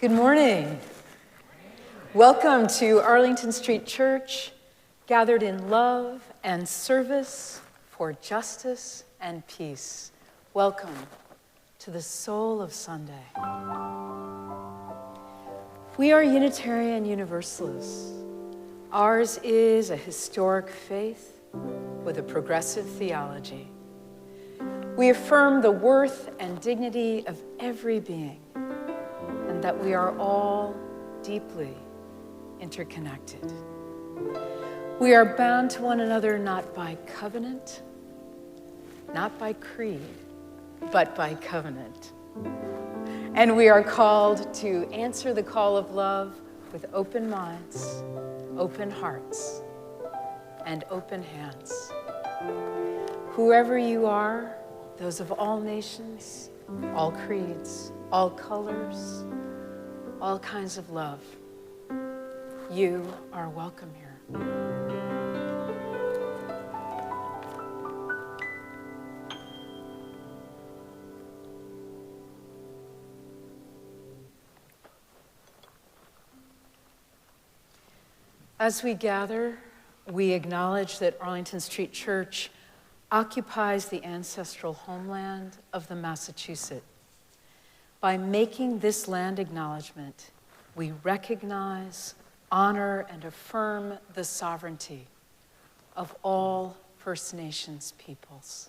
Good morning. Welcome to Arlington Street Church, gathered in love and service for justice and peace. Welcome to the soul of Sunday. We are Unitarian Universalists. Ours is a historic faith with a progressive theology. We affirm the worth and dignity of every being, and that we are all deeply interconnected. We are bound to one another not by covenant, not by creed, but by covenant. And we are called to answer the call of love with open minds, open hearts, and open hands. Whoever you are, those of all nations, all creeds, all colors, all kinds of love, you are welcome here. As we gather, we acknowledge that Arlington Street Church occupies the ancestral homeland of the Massachusetts. By making this land acknowledgement, we recognize, honor, and affirm the sovereignty of all First Nations peoples.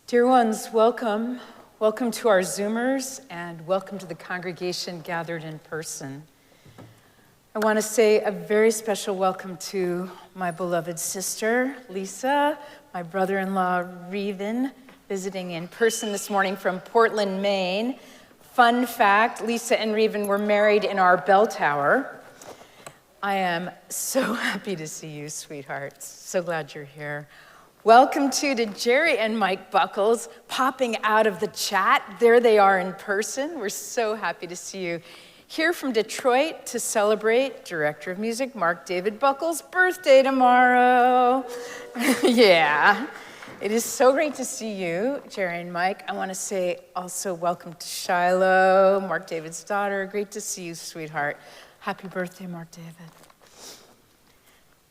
Dear ones, welcome. Welcome to our Zoomers, and welcome to the congregation gathered in person. I want to say a very special welcome to my beloved sister, Lisa, my brother-in-law, Reven, visiting in person this morning from Portland, Maine. Fun fact, Lisa and Reven were married in our bell tower. I am so happy to see you, sweethearts. So glad you're here. Welcome to Jerry and Mike Buckles, popping out of the chat. There they are in person. We're so happy to see you Here from Detroit to celebrate Director of Music Mark David Buckles' birthday tomorrow. Yeah, it is so great to see you, Jerry and Mike. I want to say also welcome to Shiloh, Mark David's daughter. Great to see you, sweetheart. Happy birthday, Mark David.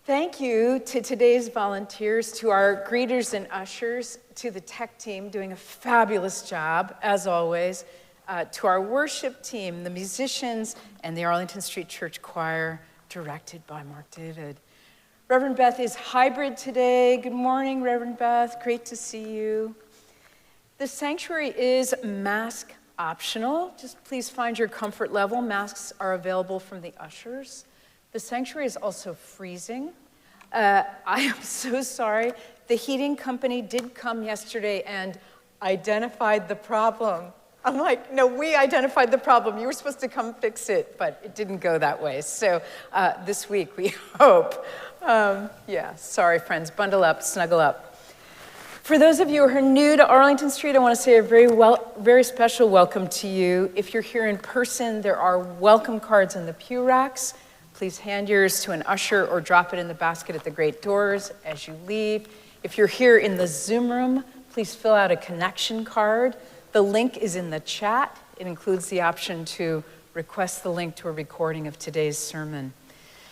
Thank you to today's volunteers, to our greeters and ushers, to the tech team doing a fabulous job, as always, to our worship team, the musicians, and the Arlington Street Church Choir, directed by Mark David. Reverend Beth is hybrid today. Good morning, Reverend Beth. Great to see you. The sanctuary is mask optional. Just please find your comfort level. Masks are available from the ushers. The sanctuary is also freezing. I am so sorry. The heating company did come yesterday and identified the problem. I'm like, no, we identified the problem. You were supposed to come fix it, but it didn't go that way. So this week, we hope. Yeah, sorry, friends. Bundle up, snuggle up. For those of you who are new to Arlington Street, I want to say a very special welcome to you. If you're here in person, there are welcome cards in the pew racks. Please hand yours to an usher or drop it in the basket at the great doors as you leave. If you're here in the Zoom room, please fill out a connection card. The link is in the chat. It includes the option to request the link to a recording of today's sermon.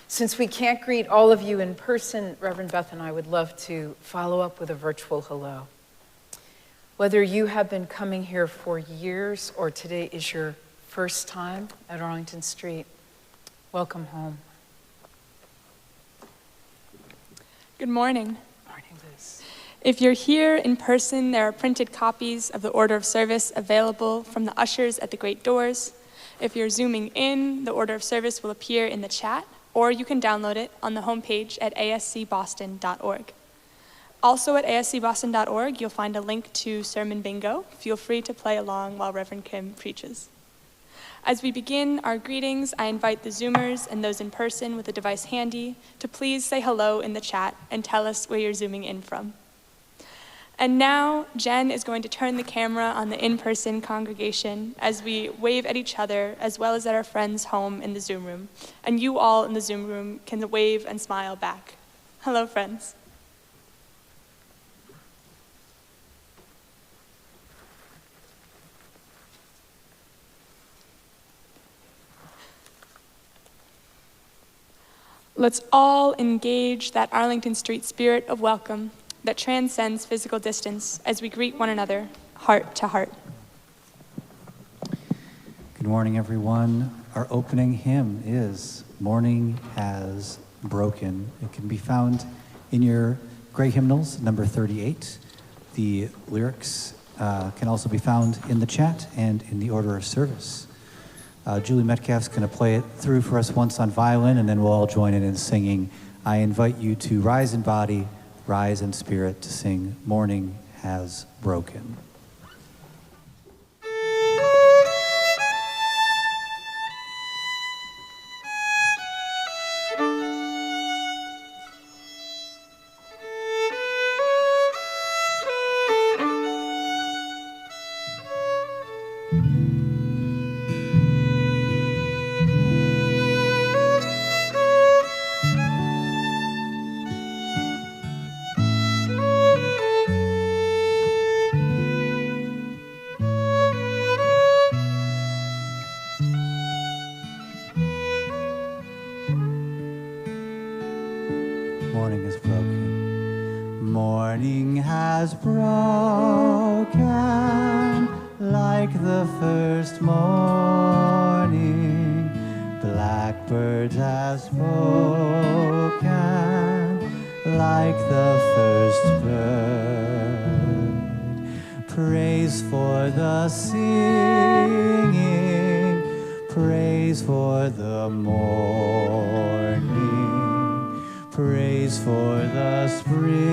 Since we can't greet all of you in person, Reverend Beth and I would love to follow up with a virtual hello. Whether you have been coming here for years or today is your first time at Arlington Street, welcome home. Good morning. Morning, Liz. If you're here in person, there are printed copies of the order of service available from the ushers at the great doors. If you're zooming in, the order of service will appear in the chat, or you can download it on the homepage at ascboston.org. Also at ascboston.org, you'll find a link to Sermon Bingo. Feel free to play along while Reverend Kim preaches. As we begin our greetings, I invite the Zoomers and those in person with a device handy to please say hello in the chat and tell us where you're zooming in from. And now, Jen is going to turn the camera on the in-person congregation as we wave at each other as well as at our friends home in the Zoom room. And you all in the Zoom room can wave and smile back. Hello, friends. Let's all engage that Arlington Street spirit of welcome that transcends physical distance as we greet one another, heart to heart. Good morning, everyone. Our opening hymn is Morning Has Broken. It can be found in your gray hymnals, number 38. The lyrics can also be found in the chat and in the order of service. Julie Metcalf's going to play it through for us once on violin, and then we'll all join in singing. I invite you to rise in body, rise in spirit to sing Morning Has Broken. Morning is broken. Morning has broken like the first morning. Blackbirds have spoken like the first bird. Praise for the singing, praise for the morning. Praise for the springing,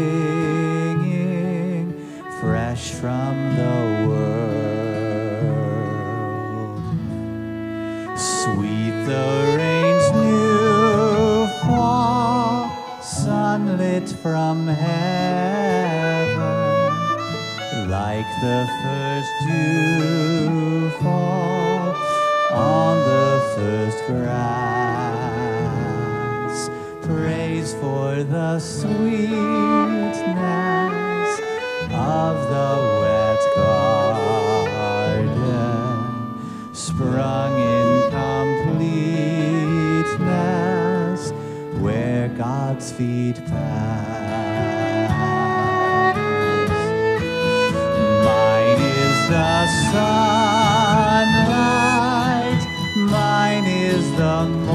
fresh from the world. Sweet the rain's new fall, sunlit from heaven, like the first dew fall on the thirst grants. Praise for the sweetness of the wet garden, sprung in completeness where God's feet pass. Mine is the sunlight, mine is the morning,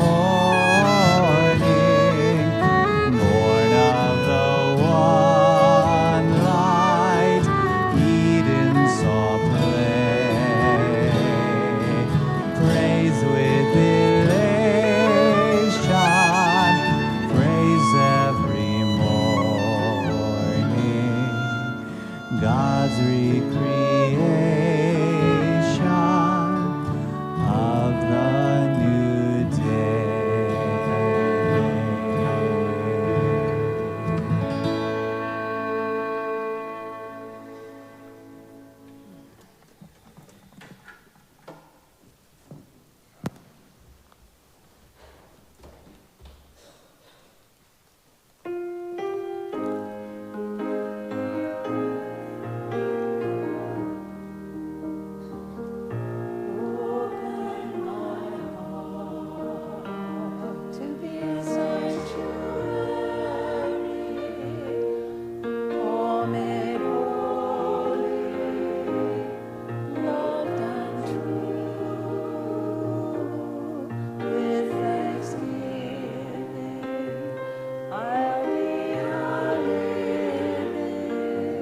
born of the one light Eden saw play. Praise with elation, praise every morning, God's recreation of the new day. To be a sanctuary, all made holy, loved and true. With thanksgiving, I'll be a living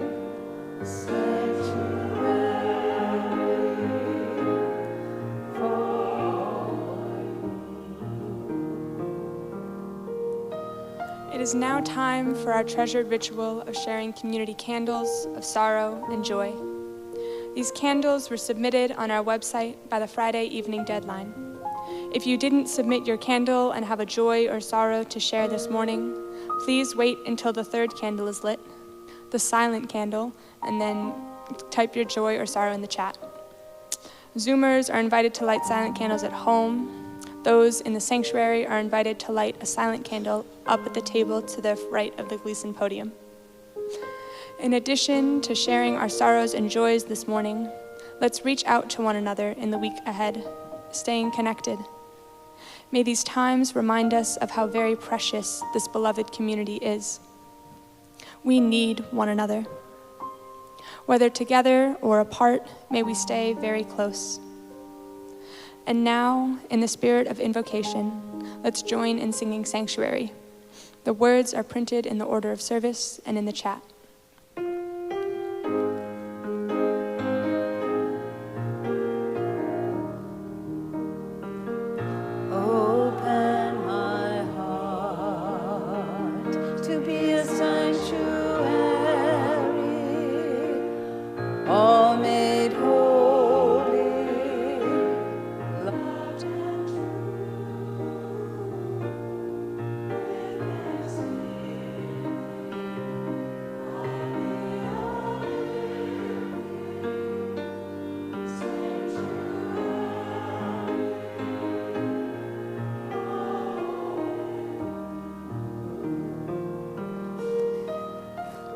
sanctuary for It is now time for our treasured ritual of sharing community candles of sorrow and joy. These candles were submitted on our website by the Friday evening deadline. If you didn't submit your candle and have a joy or sorrow to share this morning, please wait until the third candle is lit, the silent candle, and then type your joy or sorrow in the chat. Zoomers are invited to light silent candles at home. Those in the sanctuary are invited to light a silent candle up at the table to the right of the Gleason podium. In addition to sharing our sorrows and joys this morning, let's reach out to one another in the week ahead, staying connected. May these times remind us of how very precious this beloved community is. We need one another. Whether together or apart, may we stay very close. And now, in the spirit of invocation, let's join in singing Sanctuary. The words are printed in the order of service and in the chat. Open my heart to be a sanctuary, all made holy, loved and true.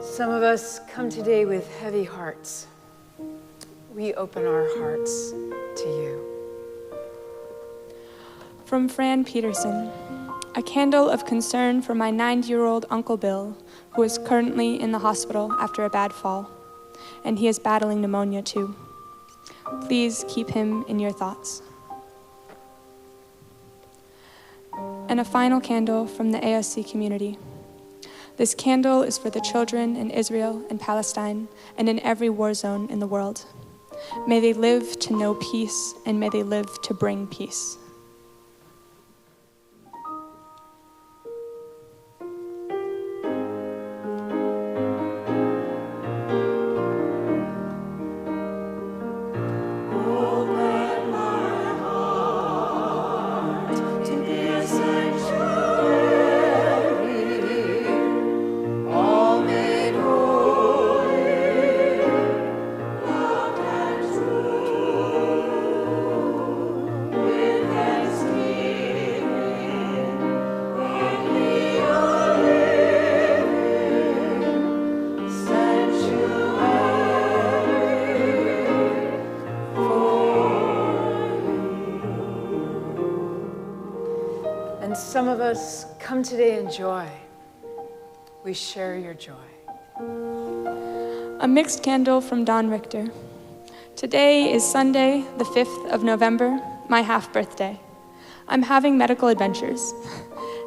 Some of us come today with heavy hearts. We open our hearts to you. From Fran Peterson, a candle of concern for my 90-year-old Uncle Bill, who is currently in the hospital after a bad fall, and he is battling pneumonia too. Please keep him in your thoughts. And a final candle from the ASC community. This candle is for the children in Israel and Palestine and in every war zone in the world. May they live to know peace, and may they live to bring peace. With of us come today in joy. We share your joy. A mixed candle from Don Richter. Today is Sunday, the 5th of November, my half-birthday. I'm having medical adventures.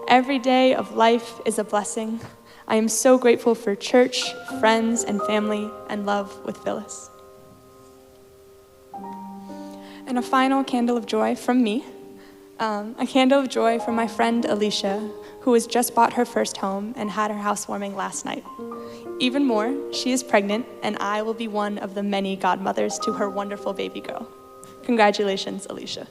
Every day of life is a blessing. I am so grateful for church, friends, and family, and love with Phyllis. And a final candle of joy from me. A candle of joy from my friend Alicia, who has just bought her first home and had her housewarming last night. Even more, she is pregnant, and I will be one of the many godmothers to her wonderful baby girl. Congratulations, Alicia.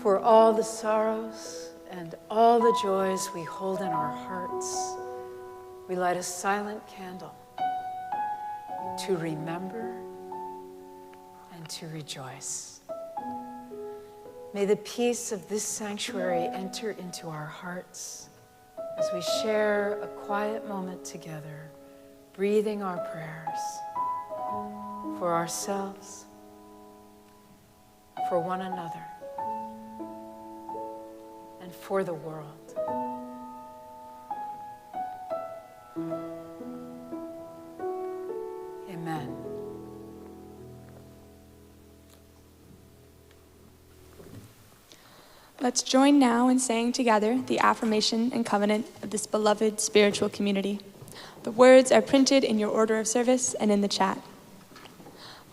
For all the sorrows and all the joys we hold in our hearts, we light a silent candle to remember and to rejoice. May the peace of this sanctuary enter into our hearts as we share a quiet moment together, breathing our prayers for ourselves, for one another, and for the world. Amen. Let's join now in saying together the affirmation and covenant of this beloved spiritual community. The words are printed in your order of service and in the chat.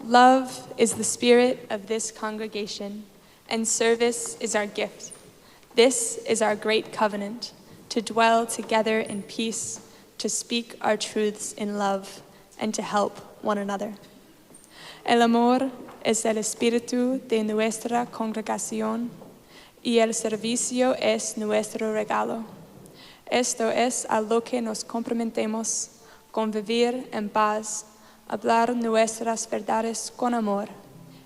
Love is the spirit of this congregation, and service is our gift. This is our great covenant, to dwell together in peace, to speak our truths in love, and to help one another. El amor es el espíritu de nuestra congregación, y el servicio es nuestro regalo. Esto es a lo que nos comprometemos, convivir en paz, hablar nuestras verdades con amor,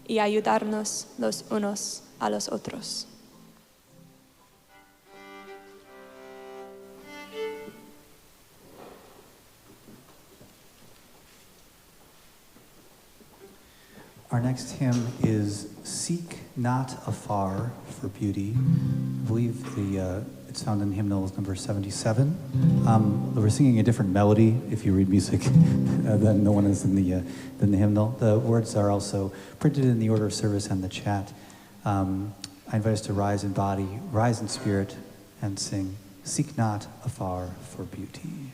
y ayudarnos los unos a los otros. Our next hymn is Seek Not Afar for Beauty. I believe it's found in hymnals number 77. We're singing a different melody, if you read music, than the one is in the hymnal. The words are also printed in the order of service and the chat. I invite us to rise in body, rise in spirit, and sing Seek Not Afar for Beauty.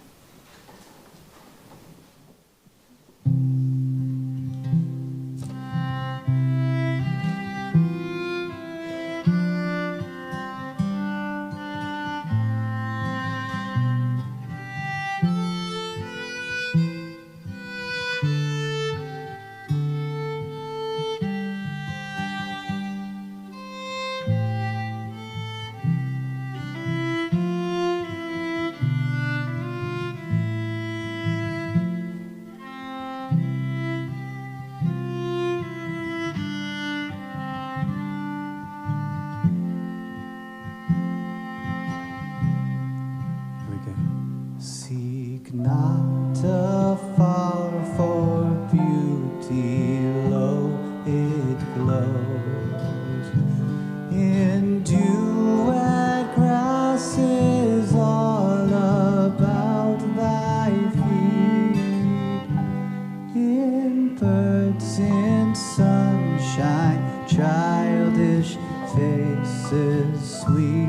voices sweet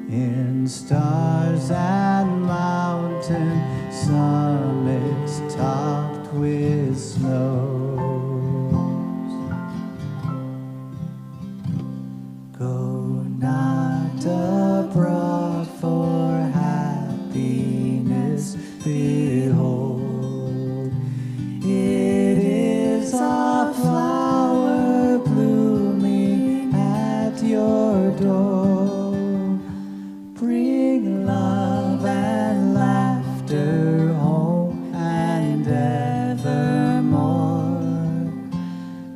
in stars and mountain summits topped with snows. Go not abroad for happiness, behold, it is a flower blooming at your door. Bring love and laughter home and evermore.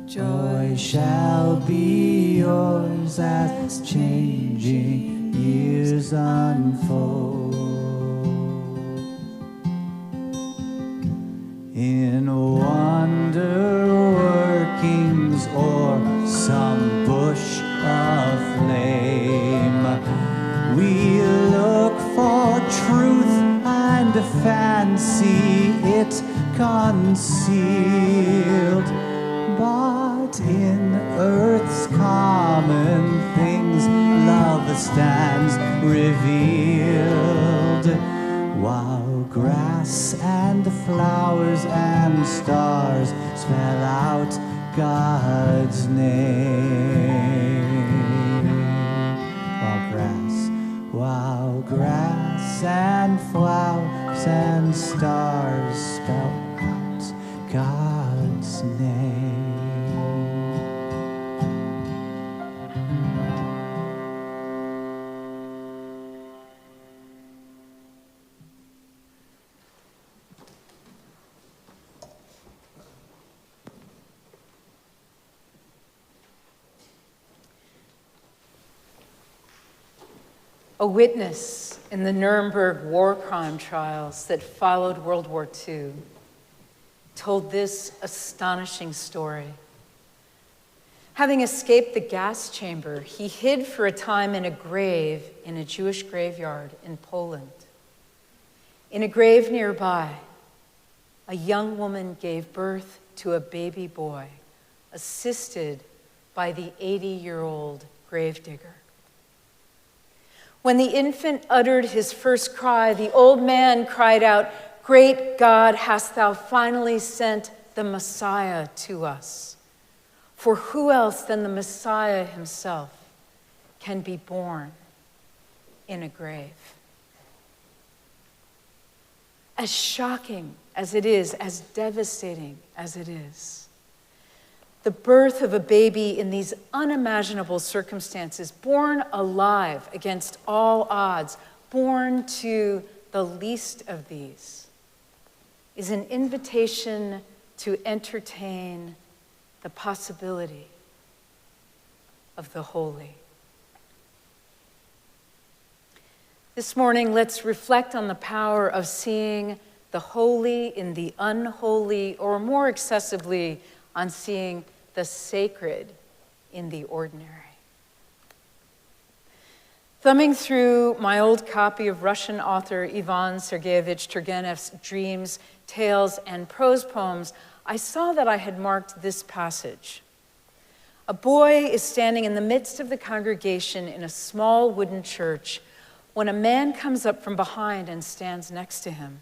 Joy shall be yours as changing years unfold. In wonder workings or some bush aflame, we look for truth and fancy it concealed. But in earth's common things, love stands revealed, while grass and flowers and stars spell out God's name. While grass and flowers and stars spell out God's name. A witness in the Nuremberg war crime trials that followed World War II told this astonishing story. Having escaped the gas chamber, he hid for a time in a grave in a Jewish graveyard in Poland. In a grave nearby, a young woman gave birth to a baby boy, assisted by the 80-year-old gravedigger. When the infant uttered his first cry, the old man cried out, "Great God, hast thou finally sent the Messiah to us? For who else than the Messiah himself can be born in a grave?" As shocking as it is, as devastating as it is, the birth of a baby in these unimaginable circumstances, born alive against all odds, born to the least of these, is an invitation to entertain the possibility of the holy. This morning, let's reflect on the power of seeing the holy in the unholy, or more excessively, on seeing the sacred in the ordinary. Thumbing through my old copy of Russian author Ivan Sergeyevich Turgenev's Dreams, Tales, and Prose Poems, I saw that I had marked this passage. A boy is standing in the midst of the congregation in a small wooden church when a man comes up from behind and stands next to him.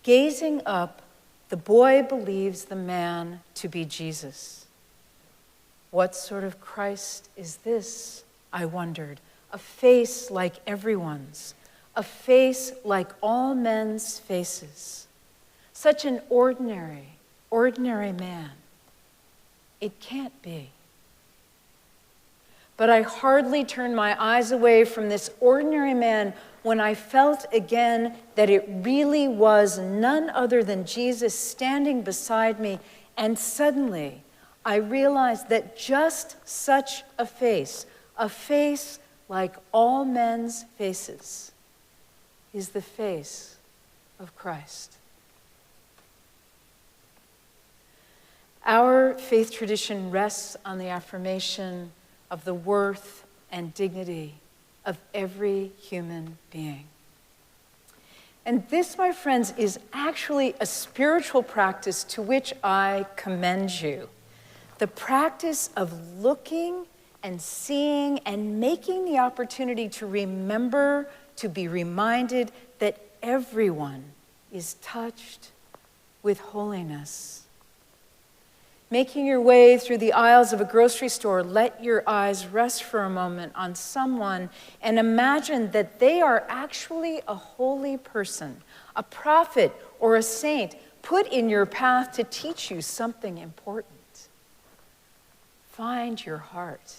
Gazing up, the boy believes the man to be Jesus. What sort of Christ is this, I wondered? A face like everyone's, a face like all men's faces. Such an ordinary man. It can't be. But I hardly turned my eyes away from this ordinary man when I felt again that it really was none other than Jesus standing beside me, and suddenly I realized that just such a face like all men's faces, is the face of Christ. Our faith tradition rests on the affirmation of the worth and dignity of every human being. And this, my friends, is actually a spiritual practice to which I commend you. The practice of looking and seeing and making the opportunity to remember, to be reminded that everyone is touched with holiness. Making your way through the aisles of a grocery store, let your eyes rest for a moment on someone and imagine that they are actually a holy person, a prophet or a saint put in your path to teach you something important. Find your heart.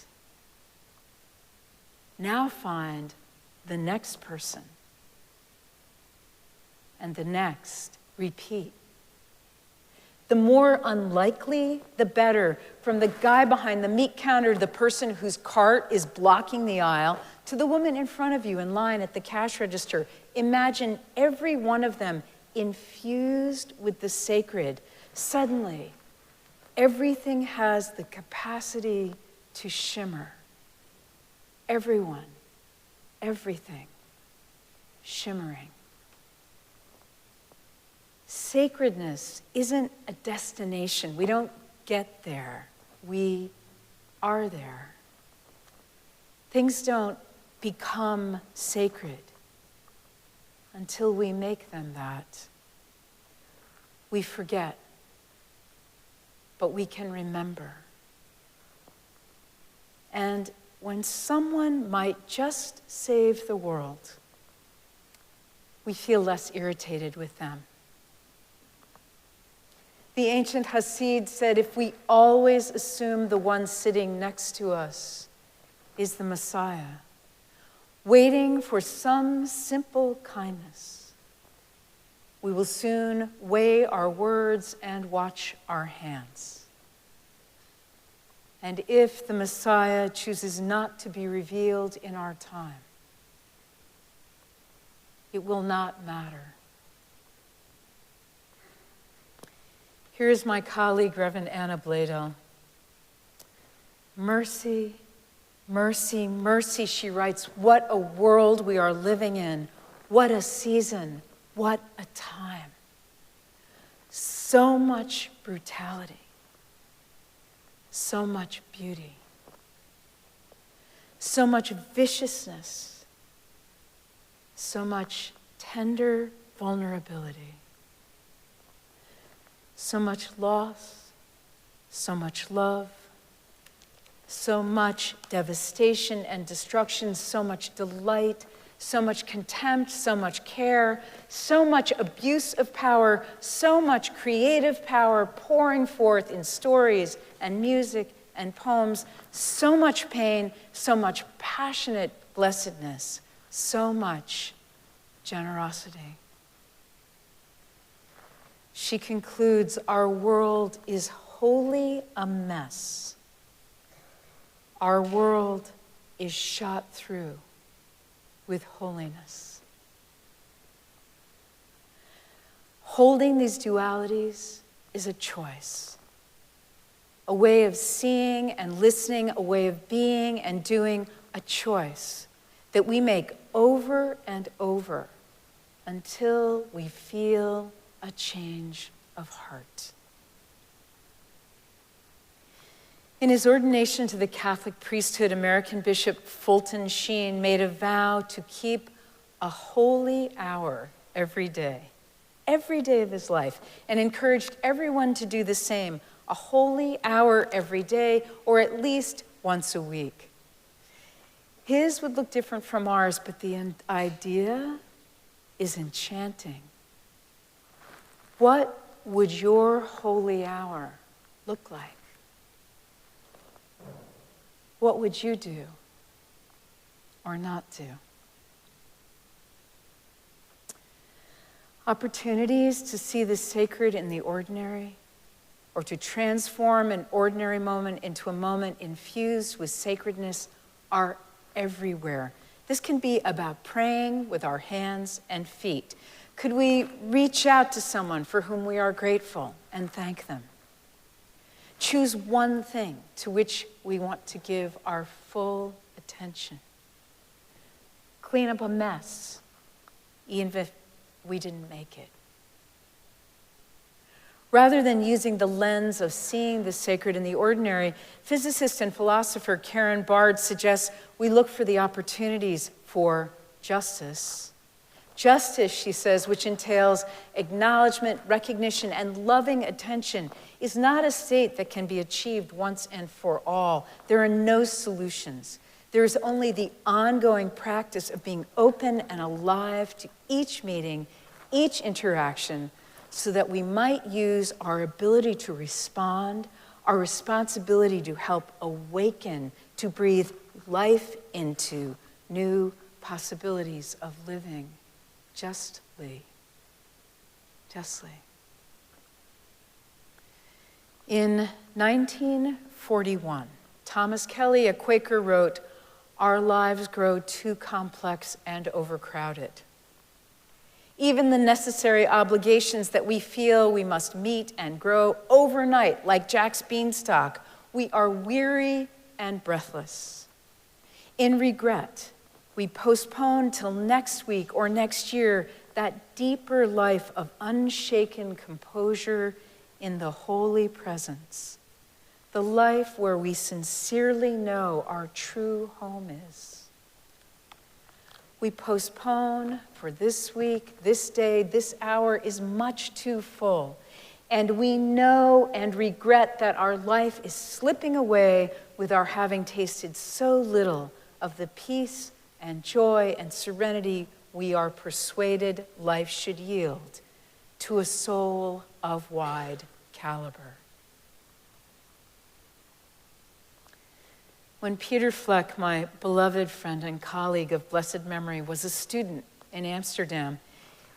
Now find the next person. And the next. Repeat. The more unlikely, the better. From the guy behind the meat counter, the person whose cart is blocking the aisle, to the woman in front of you in line at the cash register. Imagine every one of them infused with the sacred. Suddenly, everything has the capacity to shimmer. Everyone, everything, shimmering. Sacredness isn't a destination. We don't get there. We are there. Things don't become sacred until we make them that. We forget, but we can remember. And when someone might just save the world, we feel less irritated with them. The ancient Hasid said, if we always assume the one sitting next to us is the Messiah, waiting for some simple kindness, we will soon weigh our words and watch our hands. And if the Messiah chooses not to be revealed in our time, it will not matter. Here's my colleague, Reverend Anna Bladel. Mercy, mercy, mercy, she writes. What a world we are living in. What a season. What a time. So much brutality. So much beauty. So much viciousness. So much tender vulnerability. So much loss, so much love, so much devastation and destruction, so much delight, so much contempt, so much care, so much abuse of power, so much creative power pouring forth in stories and music and poems, so much pain, so much passionate blessedness, so much generosity. She concludes, our world is wholly a mess. Our world is shot through with holiness. Holding these dualities is a choice, a way of seeing and listening, a way of being and doing, a choice that we make over and over until we feel a change of heart. In his ordination to the Catholic priesthood, American Bishop Fulton Sheen made a vow to keep a holy hour every day of his life, and encouraged everyone to do the same, a holy hour every day, or at least once a week. His would look different from ours, but the idea is enchanting. What would your holy hour look like? What would you do or not do? Opportunities to see the sacred in the ordinary, or to transform an ordinary moment into a moment infused with sacredness, are everywhere. This can be about praying with our hands and feet. Could we reach out to someone for whom we are grateful and thank them? Choose one thing to which we want to give our full attention. Clean up a mess, even if we didn't make it. Rather than using the lens of seeing the sacred in the ordinary, physicist and philosopher Karen Bard suggests we look for the opportunities for justice. Justice, she says, which entails acknowledgement, recognition, and loving attention, is not a state that can be achieved once and for all. There are no solutions. There is only the ongoing practice of being open and alive to each meeting, each interaction, so that we might use our ability to respond, our responsibility to help awaken, to breathe life into new possibilities of living justly. In 1941, Thomas Kelly, a Quaker, wrote, "Our lives grow too complex and overcrowded. Even the necessary obligations that we feel we must meet and grow overnight, like Jack's beanstalk, we are weary and breathless. In regret, we postpone till next week or next year that deeper life of unshaken composure in the holy presence, the life where we sincerely know our true home is. We postpone for this week, this day, this hour is much too full, and we know and regret that our life is slipping away with our having tasted so little of the peace and joy and serenity we are persuaded life should yield to a soul of wide caliber." When Peter Fleck, my beloved friend and colleague of blessed memory, was a student in Amsterdam,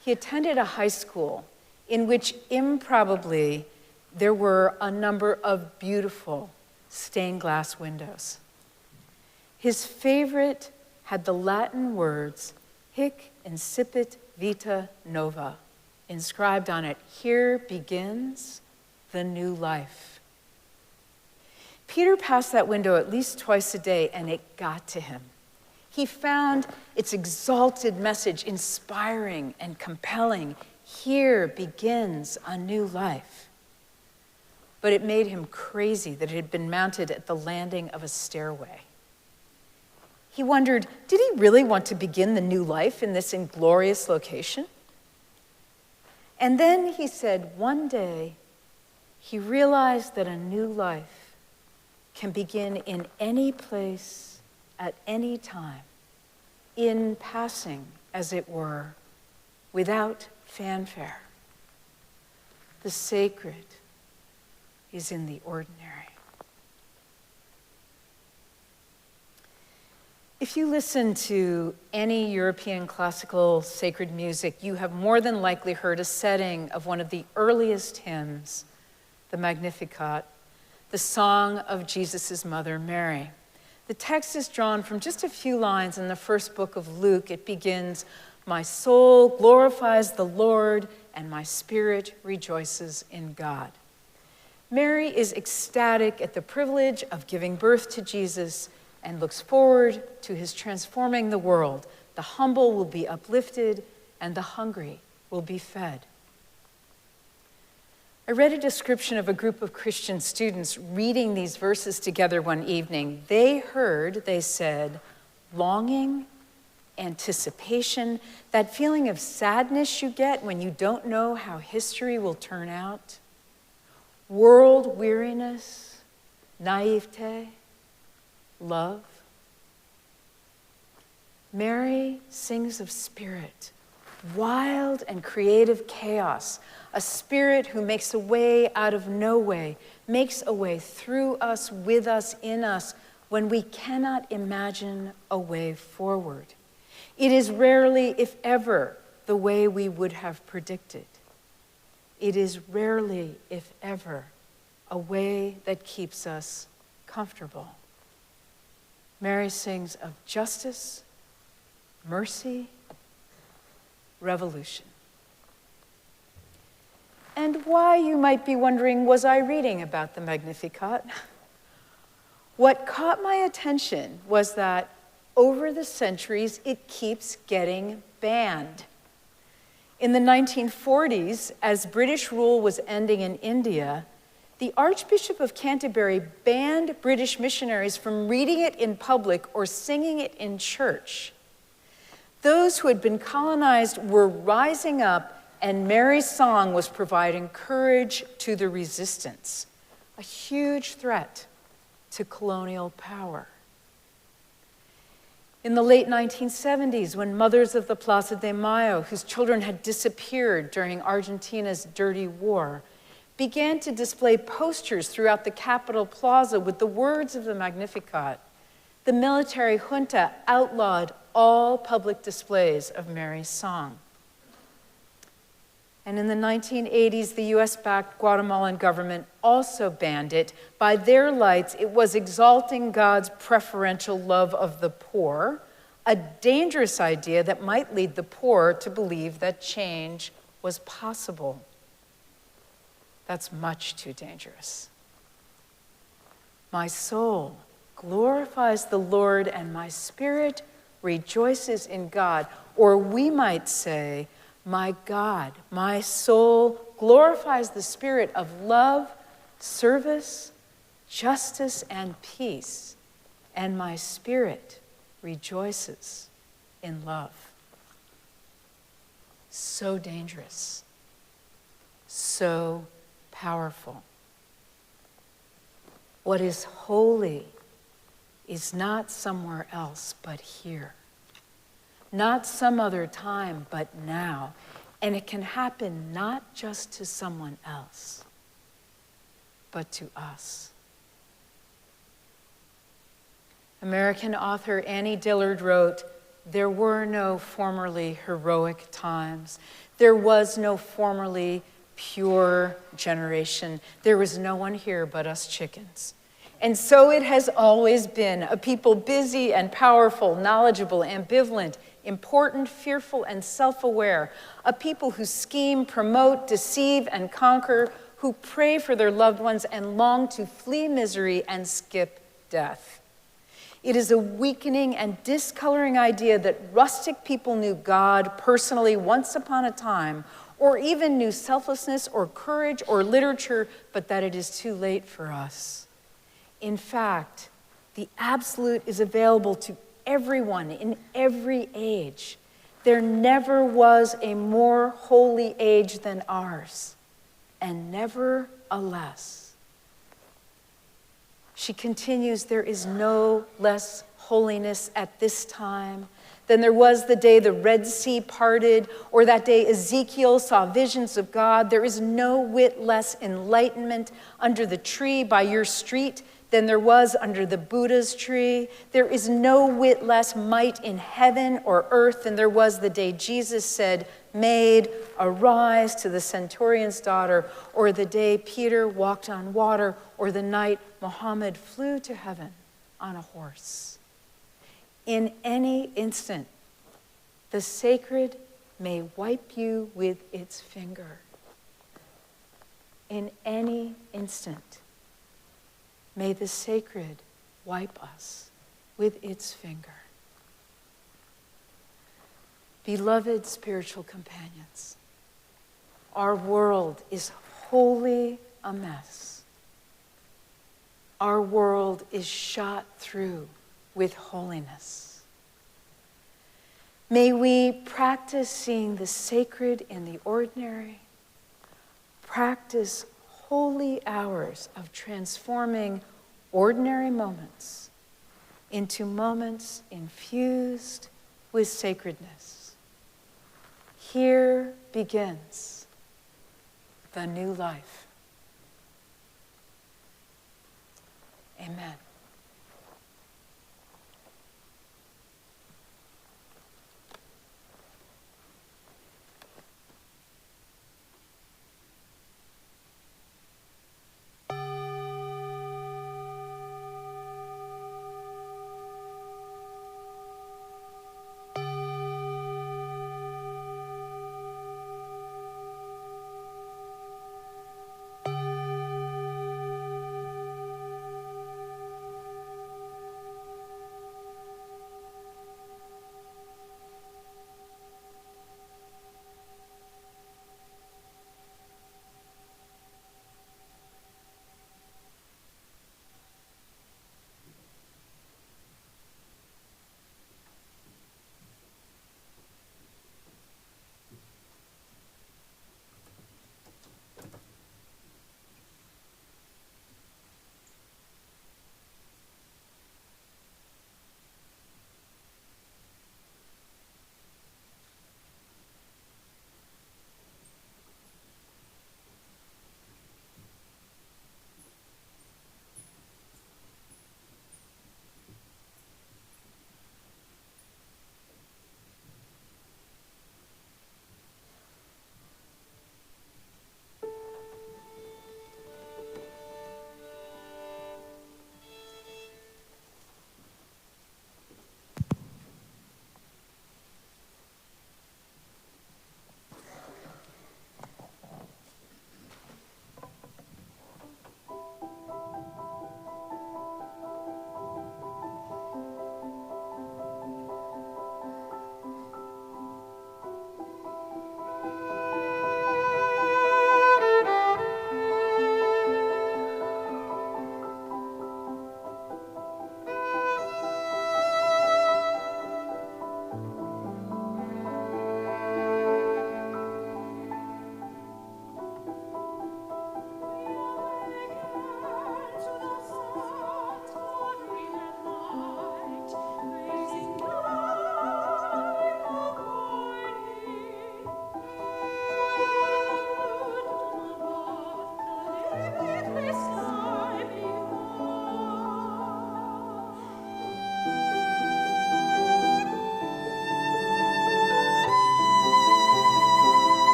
he attended a high school in which improbably there were a number of beautiful stained glass windows. His favorite had the Latin words, "Hic incipit vita nova," inscribed on it, "Here begins the new life." Peter passed that window at least twice a day, and it got to him. He found its exalted message inspiring and compelling. Here begins a new life. But it made him crazy that it had been mounted at the landing of a stairway. He wondered, did he really want to begin the new life in this inglorious location? And then he said, one day, he realized that a new life can begin in any place, at any time, in passing, as it were, without fanfare. The sacred is in the ordinary. If you listen to any European classical sacred music, you have more than likely heard a setting of one of the earliest hymns, the Magnificat, the song of Jesus' mother, Mary. The text is drawn from just a few lines in the first book of Luke. It begins, "My soul glorifies the Lord, and my spirit rejoices in God." Mary is ecstatic at the privilege of giving birth to Jesus and looks forward to his transforming the world. The humble will be uplifted, and the hungry will be fed. I read a description of a group of Christian students reading these verses together one evening. They said, longing, anticipation, that feeling of sadness you get when you don't know how history will turn out, world weariness, naivete, love. Mary sings of spirit, wild and creative chaos, a spirit who makes a way out of no way, makes a way through us, with us, in us, when we cannot imagine a way forward. It is rarely, if ever, the way we would have predicted. It is rarely, if ever, a way that keeps us comfortable. Mary sings of justice, mercy, revolution. And why, you might be wondering, was I reading about the Magnificat? What caught my attention was that over the centuries, it keeps getting banned. In the 1940s, as British rule was ending in India, the Archbishop of Canterbury banned British missionaries from reading it in public or singing it in church. Those who had been colonized were rising up, and Mary's song was providing courage to the resistance, a huge threat to colonial power. In the late 1970s, when mothers of the Plaza de Mayo, whose children had disappeared during Argentina's dirty war, began to display posters throughout the Capitol Plaza with the words of the Magnificat, the military junta outlawed all public displays of Mary's song. And in the 1980s, the US-backed Guatemalan government also banned it. By their lights, it was exalting God's preferential love of the poor, a dangerous idea that might lead the poor to believe that change was possible. That's much too dangerous. My soul glorifies the Lord, and my spirit rejoices in God. Or we might say, my God, my soul glorifies the Spirit of love, service, justice, and peace, and my spirit rejoices in love. So dangerous, so powerful. What is holy is not somewhere else but here. Not some other time, but now. And it can happen not just to someone else, but to us. American author Annie Dillard wrote, "There were no formerly heroic times. There was no formerly pure generation. There was no one here but us chickens. And so it has always been, a people busy and powerful, knowledgeable, ambivalent, important, fearful, and self-aware, a people who scheme, promote, deceive, and conquer, who pray for their loved ones and long to flee misery and skip death. It is a weakening and discoloring idea that rustic people knew God personally once upon a time, or even knew selflessness or courage or literature, but that it is too late for us. In fact, the absolute is available to everyone in every age. There never was a more holy age than ours, and never a less." She continues, "There is no less holiness at this time than there was the day the Red Sea parted, or that day Ezekiel saw visions of God. There is no whit less enlightenment under the tree by your street than there was under the Buddha's tree. There is no whit less might in heaven or earth than there was the day Jesus said, 'Maid, arise,' to the centurion's daughter, or the day Peter walked on water, or the night Muhammad flew to heaven on a horse. In any instant, the sacred may wipe you with its finger. In any instant, may the sacred wipe us with its finger." Beloved spiritual companions, our world is wholly a mess. Our world is shot through with holiness. May we practice seeing the sacred in the ordinary, practice holy hours of transforming ordinary moments into moments infused with sacredness. Here begins the new life. Amen.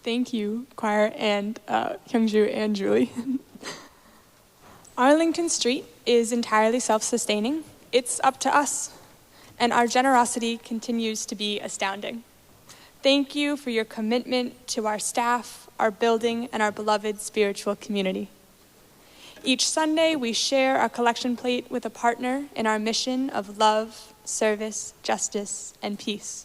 Thank you, choir, and Kyungju and Julie. Arlington Street is entirely self-sustaining. It's up to us, and our generosity continues to be astounding. Thank you for your commitment to our staff, our building, and our beloved spiritual community. Each Sunday, we share our collection plate with a partner in our mission of love, service, justice, and peace.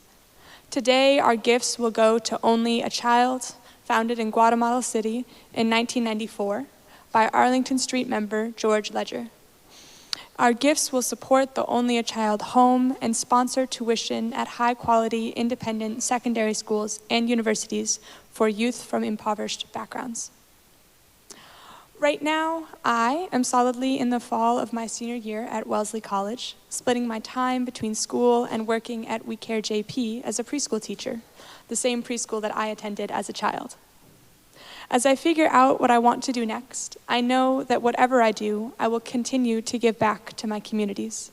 Today, our gifts will go to Only a Child, founded in Guatemala City in 1994 by Arlington Street member George Ledger. Our gifts will support the Only a Child home and sponsor tuition at high-quality independent secondary schools and universities for youth from impoverished backgrounds. Right now, I am solidly in the fall of my senior year at Wellesley College, splitting my time between school and working at We Care JP as a preschool teacher, the same preschool that I attended as a child. As I figure out what I want to do next, I know that whatever I do, I will continue to give back to my communities.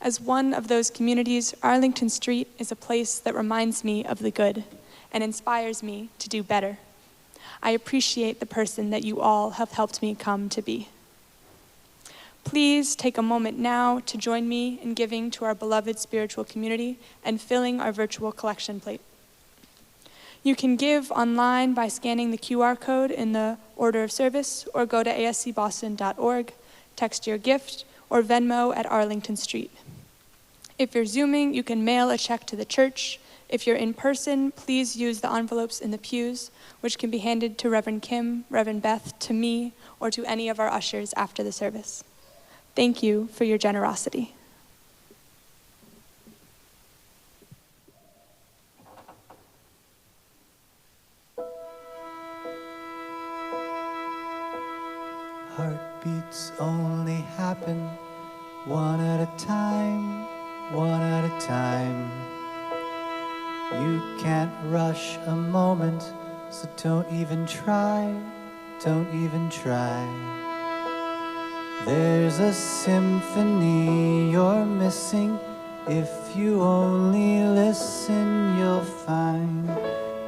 As one of those communities, Arlington Street is a place that reminds me of the good and inspires me to do better. I appreciate the person that you all have helped me come to be. Please take a moment now to join me in giving to our beloved spiritual community and filling our virtual collection plate. You can give online by scanning the QR code in the order of service, or go to ascboston.org, text your gift, or Venmo at Arlington Street. If you're Zooming, you can mail a check to the church. If you're in person, please use the envelopes in the pews, which can be handed to Reverend Kim, Reverend Beth, to me, or to any of our ushers after the service. Thank you for your generosity. Heartbeats only happen one at a time, one at a time. You can't rush a moment, so don't even try, don't even try. There's a symphony you're missing. If you only listen, you'll find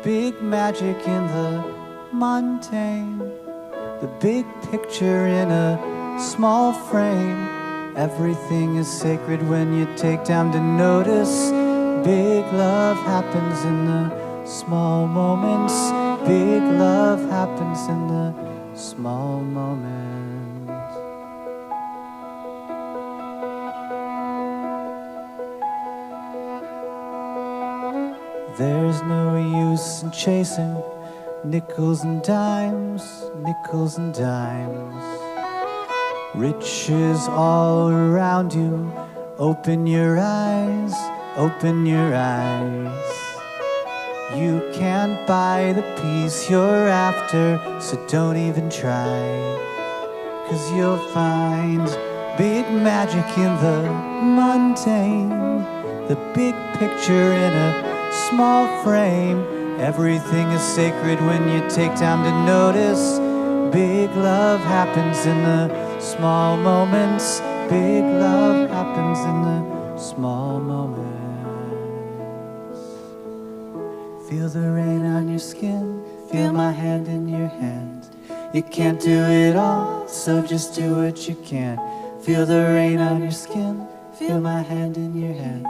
big magic in the mundane, the big picture in a small frame. Everything is sacred when you take time to notice. Big love happens in the small moments. Big love happens in the small moments. There's no use in chasing nickels and dimes, nickels and dimes. Riches all around you. Open your eyes, open your eyes. You can't buy the peace you're after, so don't even try. 'Cause you'll find big magic in the mundane, the big picture in a small frame. Everything is sacred when you take time to notice. Big love happens in the small moments. Big love happens in the small moments. Feel the rain on your skin. Feel my hand in your hand. You can't do it all, so just do what you can. Feel the rain on your skin. Feel my hand in your hand.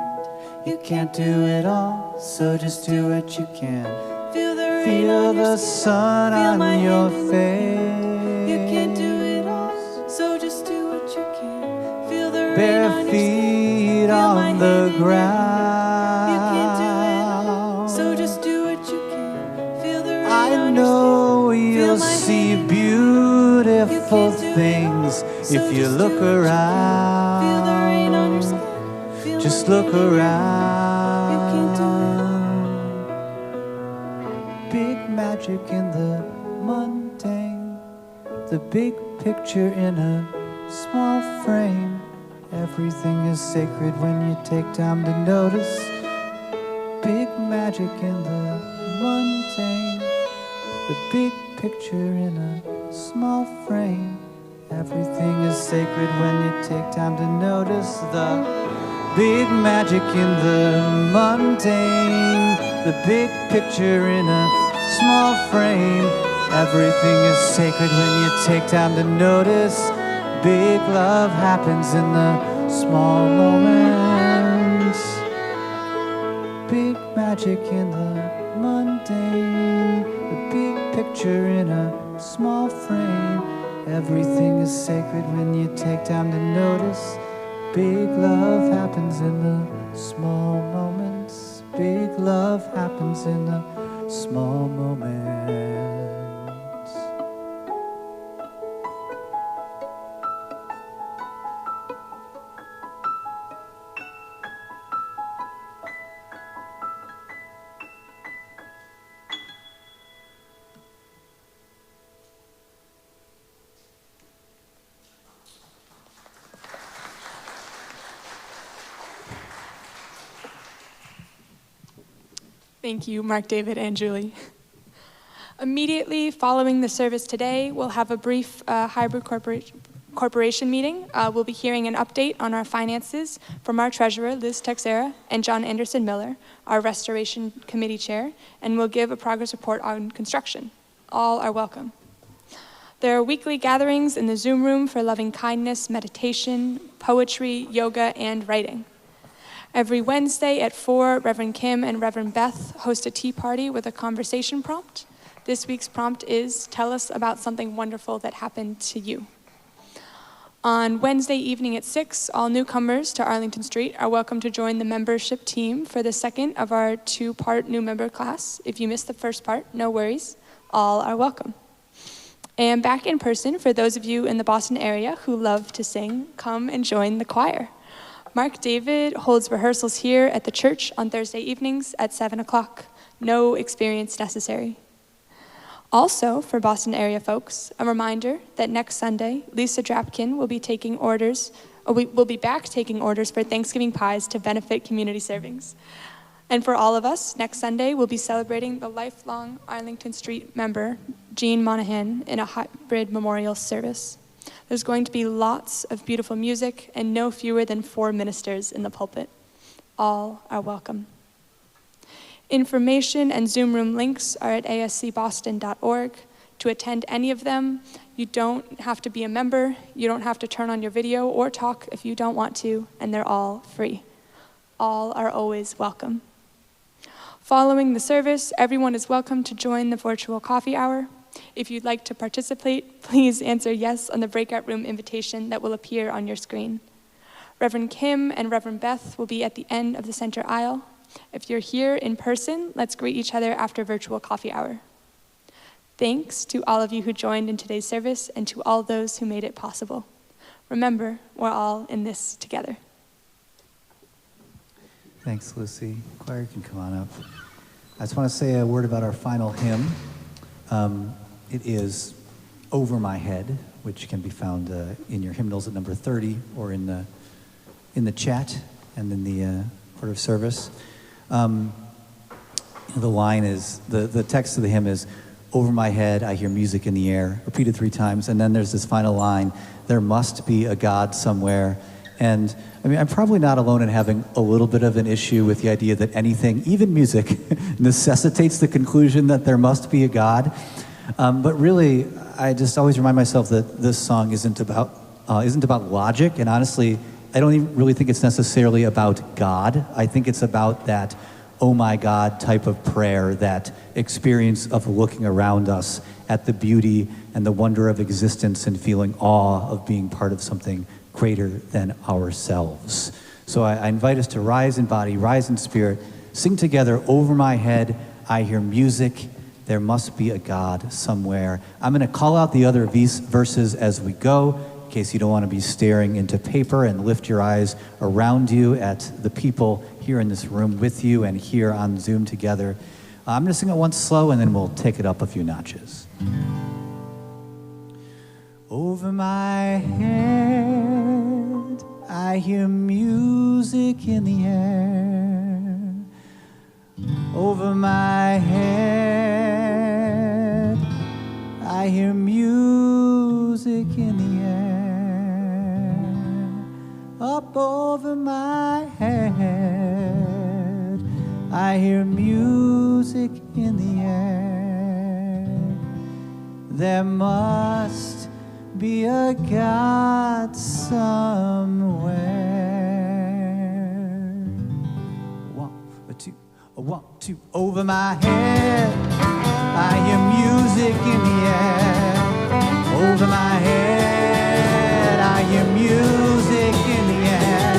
You can't do it all, so just do what you can. Feel the sun on your face. You can't do it all, so just do what you can. Feel the rain Bare on your feet skin. on the ground. You can't do it all, ground. so just do what you can. Feel the rain I on know your skin. you'll Feel my see hand in beautiful You can't do it things all, so if you just look do what you can. Feel the rain on your around. skin. Feel Just my look hand in around. You can't do it Big magic in the mundane, the big picture in a small frame. Everything is sacred when you take time to notice. Big magic in the mundane, the big picture in a small frame. Everything is sacred when you take time to notice. The big magic in the mundane, the big picture in a small frame. Everything is sacred when you take time to notice. Big love happens in the small moments. Big magic in the mundane. The big picture in a small frame. Everything is sacred when you take time to notice. Big love happens in the small moments. Big love happens in the small moments. Thank you, Mark, David, and Julie. Immediately following the service today, we'll have a brief hybrid corporation meeting. We'll be hearing an update on our finances from our treasurer, Liz Texera, and John Anderson Miller, our restoration committee chair, and we'll give a progress report on construction. All are welcome. There are weekly gatherings in the Zoom room for loving kindness, meditation, poetry, yoga, and writing. Every Wednesday at 4, Reverend Kim and Reverend Beth host a tea party with a conversation prompt. This week's prompt is, tell us about something wonderful that happened to you. On Wednesday evening at 6, all newcomers to Arlington Street are welcome to join the membership team for the second of our 2-part new member class. If you missed the first part, no worries. All are welcome. And back in person, for those of you in the Boston area who love to sing, come and join the choir. Mark David holds rehearsals here at the church on Thursday evenings at 7 o'clock. No experience necessary. Also, for Boston area folks, a reminder that next Sunday, Lisa Drapkin will be back taking orders for Thanksgiving pies to benefit community servings. And for all of us, next Sunday, we'll be celebrating the lifelong Arlington Street member, Jean Monahan, in a hybrid memorial service. There's going to be lots of beautiful music and no fewer than 4 ministers in the pulpit. All are welcome. Information and Zoom room links are at ascboston.org. To attend any of them, you don't have to be a member, you don't have to turn on your video or talk if you don't want to, and they're all free. All are always welcome. Following the service, everyone is welcome to join the virtual coffee hour. If you'd like to participate, please answer yes on the breakout room invitation that will appear on your screen. Reverend Kim and Reverend Beth will be at the end of the center aisle. If you're here in person, let's greet each other after virtual coffee hour. Thanks to all of you who joined in today's service and to all those who made it possible. Remember, we're all in this together. Thanks, Lucy. Choir can come on up. I just want to say a word about our final hymn. It is Over My Head, which can be found in your hymnals at number 30 or in the chat and in the order of service. The line is, the text of the hymn is, over my head I hear music in the air, repeated 3 times, and then there's this final line, there must be a God somewhere. And I mean, I'm probably not alone in having a little bit of an issue with the idea that anything, even music, necessitates the conclusion that there must be a God. But really, I just always remind myself that this song isn't about logic, and honestly, I don't even really think it's necessarily about God. I think it's about that, oh my God type of prayer, that experience of looking around us at the beauty and the wonder of existence and feeling awe of being part of something greater than ourselves. So I invite us to rise in body, rise in spirit, sing together, over my head I hear music, there must be a God somewhere. I'm going to call out the other verses as we go, in case you don't want to be staring into paper, and lift your eyes around you at the people here in this room with you and here on Zoom together. I'm going to sing it once slow, and then we'll take it up a few notches. Over my head, I hear music in the air. Over my head, I hear music in the air. Up over my head, I hear music in the air. there must be a God somewhere. One, two, over my head, I hear music in the air. Over my head, I hear music in the air.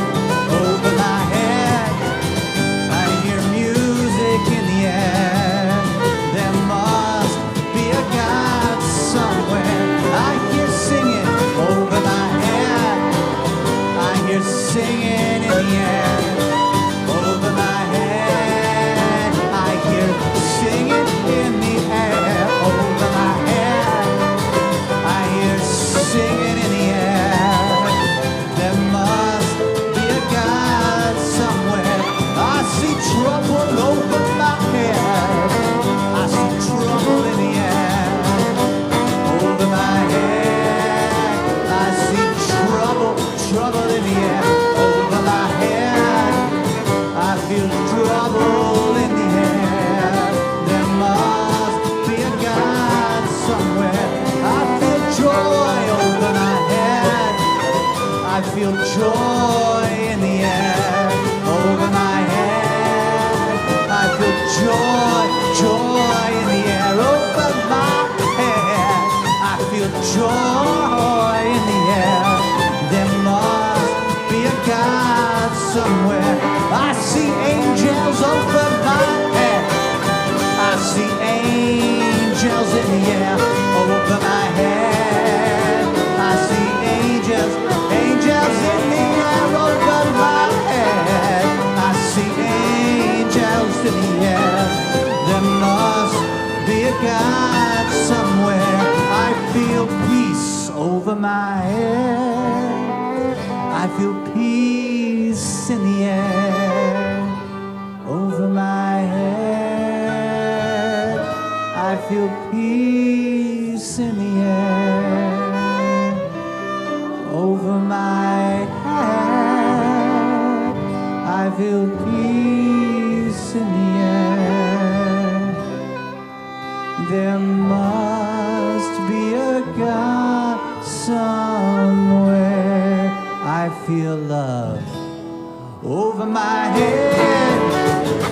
Over my head, I hear music in the air. There must be a God somewhere. I hear singing over my head. I hear singing in the air. Over my head, I hear singing in the air. Over my head, I hear singing in the air. There must be a God somewhere. I see trouble over my head. I see trouble in the air. Over my head, I see trouble in the air. Over my head, I feel trouble in the air. There must be a God somewhere. I feel joy over my head. I feel joy in the air. Over my head, I feel joy in the air. Over my head, I feel joy in the air. There must be a God somewhere. I see angels over my head. I see angels in the air. Over my head, I see angels in the air. Over my head, I see angels in the air. There must be a God somewhere. I feel peace over my head. I feel peace in the air. Over my head, I feel peace in the air. Over my head, I feel peace in the air. There must be a God somewhere. I feel love over my head.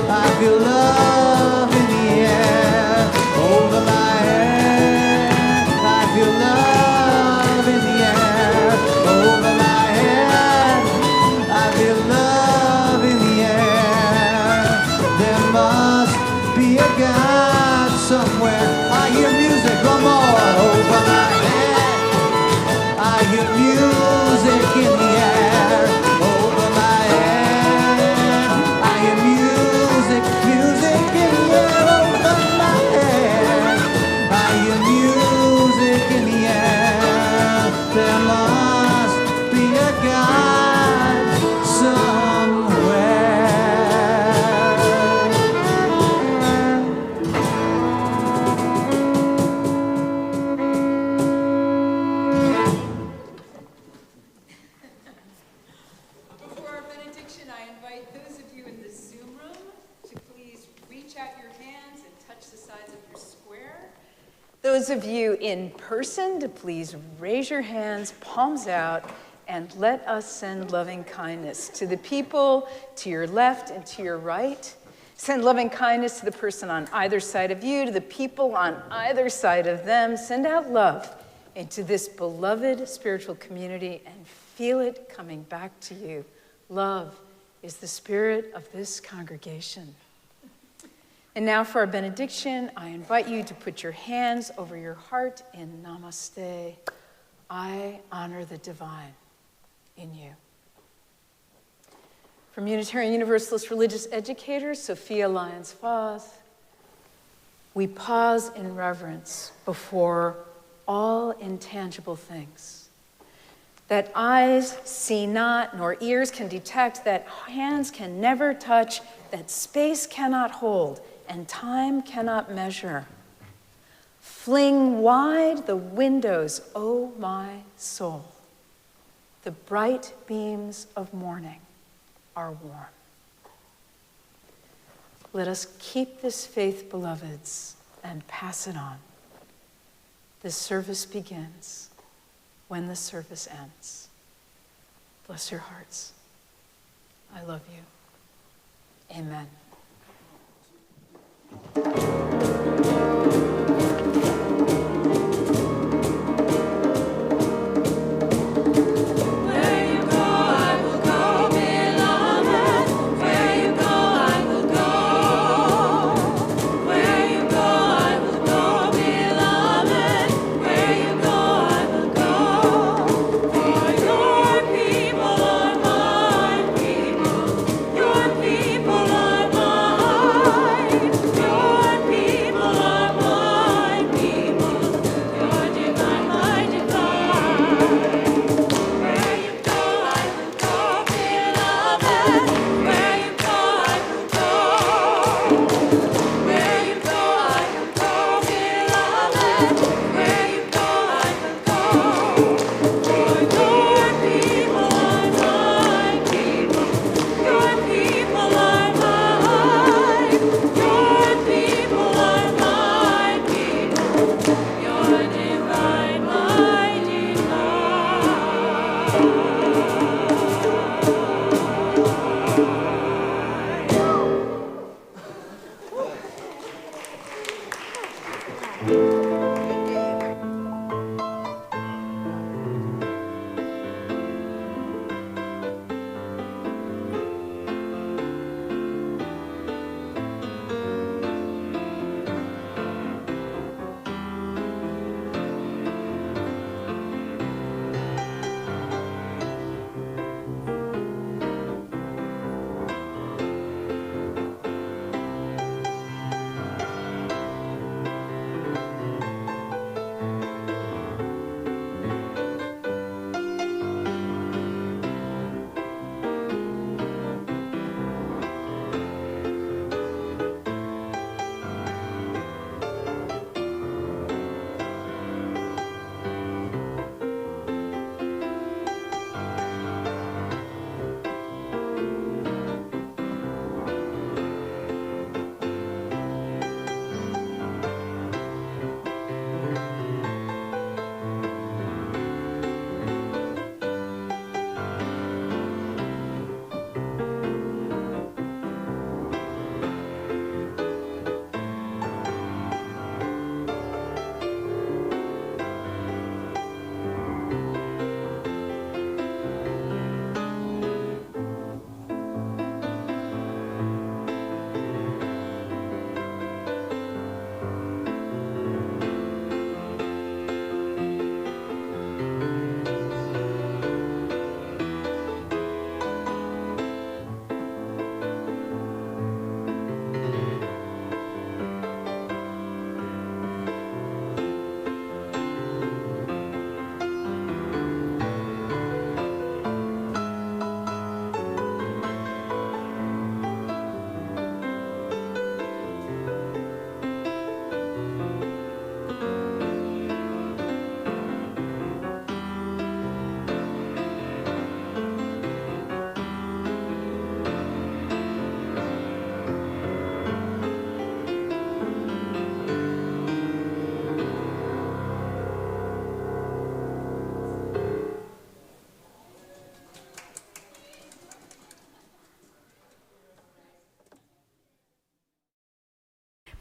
I feel love in the air. Over my head, I feel love in the air. Over my head, I feel love in the air. There must be a God somewhere. I hear music, come on. Over my head, I hear music in the air. Over my head, I hear music in the air. Over my head, I hear music in the air. There must be a God somewhere. Before our benediction, I invite those of you in the Zoom room to please reach out your hands and touch the sides of your square. Those of you in person to please raise your hands, palms out, and let us send loving kindness to the people to your left and to your right. Send loving kindness to the person on either side of you, to the people on either side of them. Send out love into this beloved spiritual community and feel it coming back to you. Love is the spirit of this congregation. And now for our benediction, I invite you to put your hands over your heart in Namaste. I honor the divine in you. From Unitarian Universalist religious educator Sophia Lyons-Foth, we pause in reverence before all intangible things that eyes see not, nor ears can detect, that hands can never touch, that space cannot hold, and time cannot measure. Fling wide the windows, O my soul. The bright beams of morning are warm. Let us keep this faith, beloveds, and pass it on. This service begins when the service ends. Bless your hearts. I love you. Amen.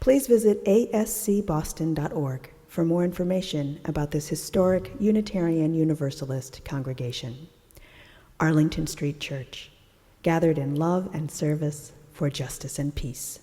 Please visit ascboston.org for more information about this historic Unitarian Universalist congregation. Arlington Street Church, gathered in love and service for justice and peace.